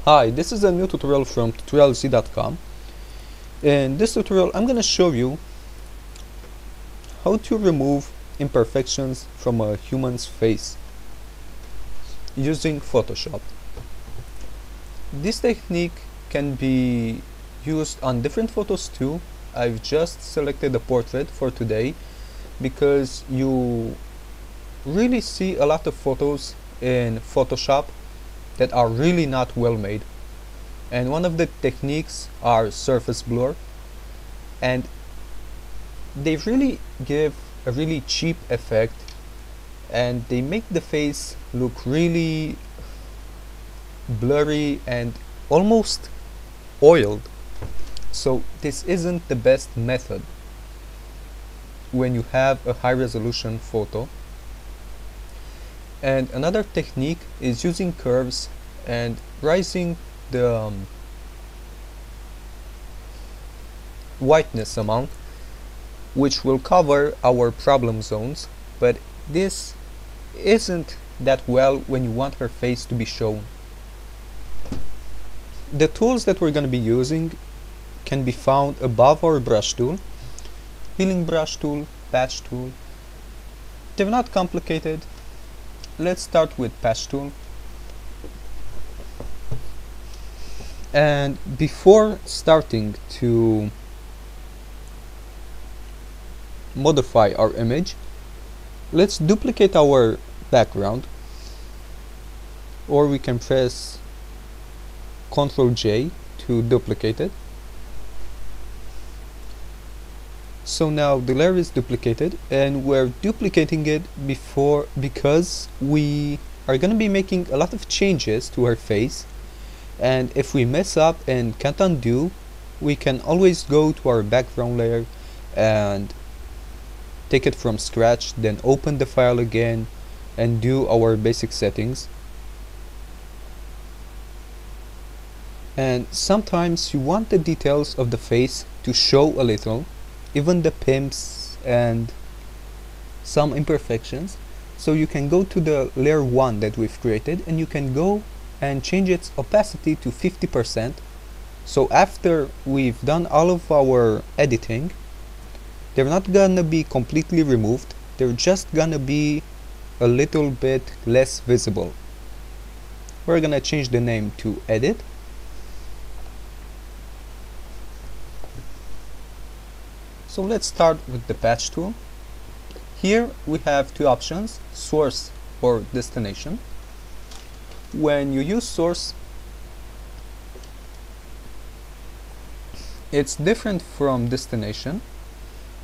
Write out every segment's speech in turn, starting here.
Hi, this is a new tutorial from Tutorial-z.com. In this tutorial I'm going to show you how to remove imperfections from a human's face using Photoshop. This technique can be used on different photos too. I've just selected a portrait for today because you really see a lot of photos in Photoshop that are really not well made, and one of the techniques are surface blur, and they really give a really cheap effect and they make the face look really blurry and almost oiled. So this isn't the best method when you have a high resolution photo. And another technique is using curves and raising the whiteness amount, which will cover our problem zones, but this isn't that well when you want her face to be shown. The tools that we're going to be using can be found above our brush tool, healing brush tool, patch tool. They're not complicated. Let's start with patch tool. And before starting to modify our image, let's duplicate our background, or we can press Ctrl J to duplicate it. So now the layer is duplicated, and we're duplicating it because we are going to be making a lot of changes to her face, and if we mess up and can't undo, we can always go to our background layer and take it from scratch, then open the file again and do our basic settings. And sometimes you want the details of the face to show a little, even the pimps and some imperfections. So you can go to the layer 1 that we've created, and you can go and change its opacity to 50%. So after we've done all of our editing, they're not gonna be completely removed, they're just gonna be a little bit less visible. We're gonna change the name to edit. So let's start with the patch tool. Here we have two options, source or destination. When you use source, it's different from destination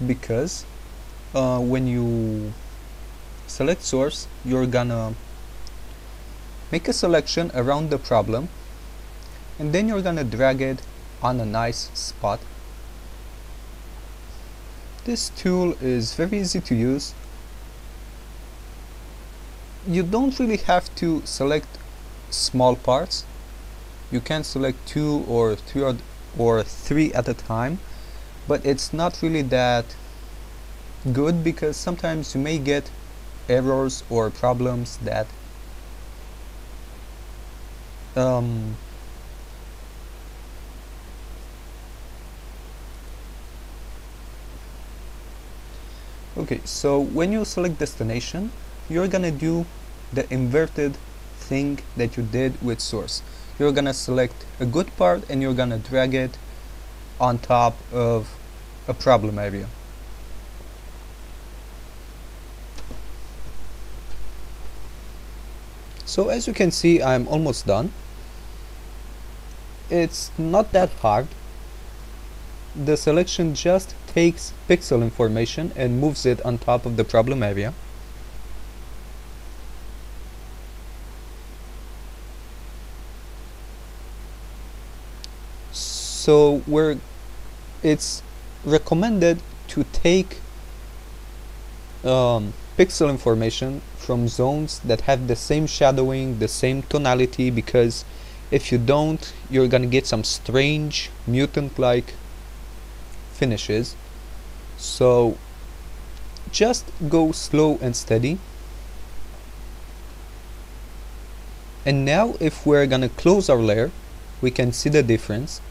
because when you select source, you're gonna make a selection around the problem, and then you're gonna drag it on a nice spot. This tool is very easy to use. You don't really have to select small parts. You can select 2 or 3 at a time, but it's not really that good because sometimes you may get errors or problems that okay, so when you select destination, you're gonna do the inverted thing that you did with source. You're gonna select a good part and you're gonna drag it on top of a problem area. So as you can see, I'm almost done. It's not that hard. The selection just takes pixel information and moves it on top of the problem area. So it's recommended to take pixel information from zones that have the same shadowing, the same tonality, because if you don't, you're gonna get some strange mutant-like finishes. So just go slow and steady. And now if we're gonna close our layer, we can see the difference.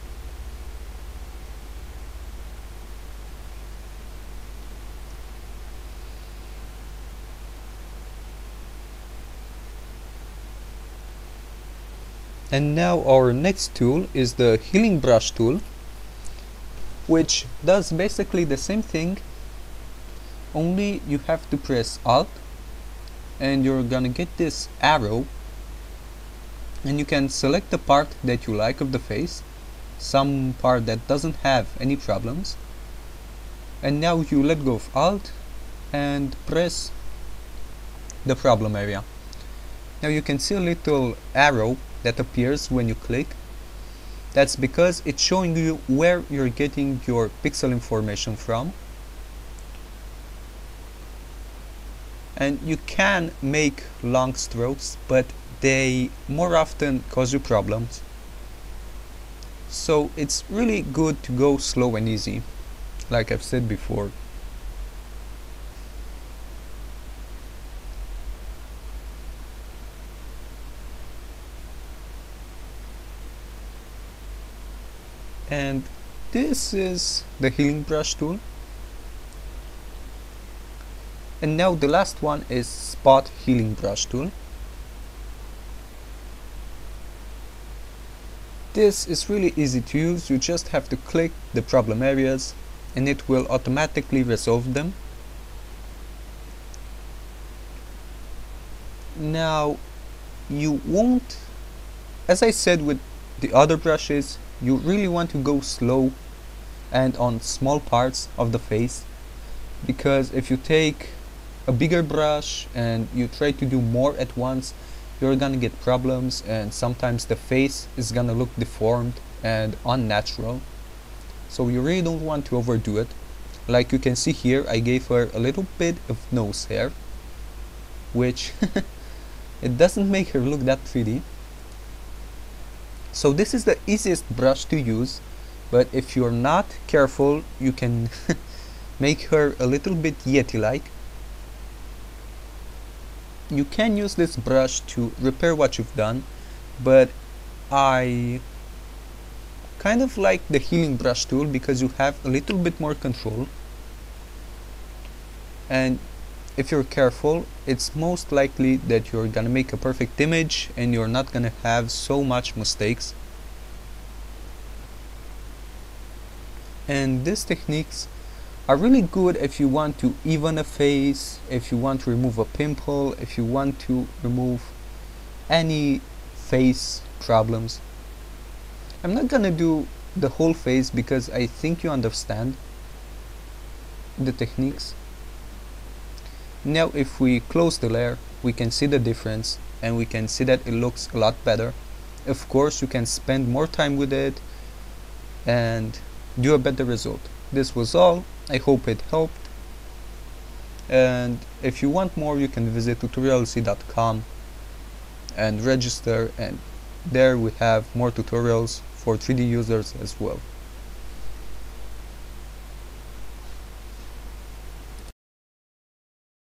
And now our next tool is the healing brush tool, which does basically the same thing, only you have to press Alt and you're gonna get this arrow, and you can select the part that you like of the face, some part that doesn't have any problems, and now you let go of Alt and press the problem area. Now you can see a little arrow that appears when you click. That's because it's showing you where you're getting your pixel information from. And you can make long strokes, but they more often cause you problems. So it's really good to go slow and easy, like I've said before. And this is the healing brush tool. And now the last one is spot healing brush tool. This is really easy to use. You just have to click the problem areas and it will automatically resolve them. Now you won't, as I said with the other brushes, you really want to go slow and on small parts of the face, because if you take a bigger brush and you try to do more at once, you're gonna get problems, and sometimes the face is gonna look deformed and unnatural. So you really don't want to overdo it. Like you can see here, I gave her a little bit of nose hair, which it doesn't make her look that pretty. So this is the easiest brush to use, but if you're not careful, you can make her a little bit Yeti-like. You can use this brush to repair what you've done, but I kind of like the healing brush tool because you have a little bit more control, and if you're careful, it's most likely that you're gonna make a perfect image and you're not gonna have so much mistakes. And these techniques are really good if you want to even a face, if you want to remove a pimple, if you want to remove any face problems. I'm not gonna do the whole face because I think you understand the techniques. Now if we close the layer, we can see the difference and we can see that it looks a lot better. Of course, you can spend more time with it and do a better result. This was all. I hope it helped. And if you want more, you can visit Tutorial-z.com and register, and there we have more tutorials for 3D users as well.